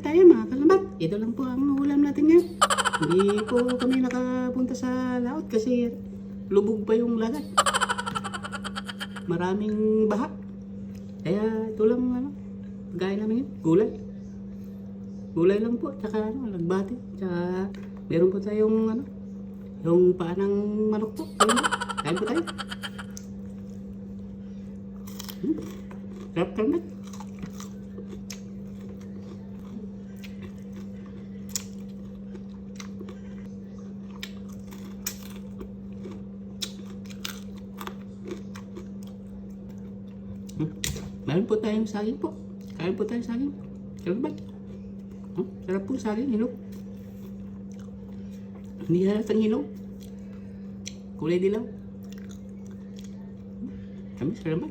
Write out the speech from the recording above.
tayo mga kalabat. Ito lang po ang ulam natin ngayon. Hindi po kami nakapunta sa laot kasi lubog pa yung lagat. Maraming baha. Kaya ito lang ano, gaya namin yun, gulay. Gulay lang po, tsaka ano, lagbati. Tsaka meron po tayong ano, yung paa ng manok po. Kain po tayo. Sarap kalmat. Meron po tayong saging po. Kain po tayong saging. Kalmat. Sarap po saging, hinog. Hindi halatang hinog. Kulay dilaw. Kami, salamat.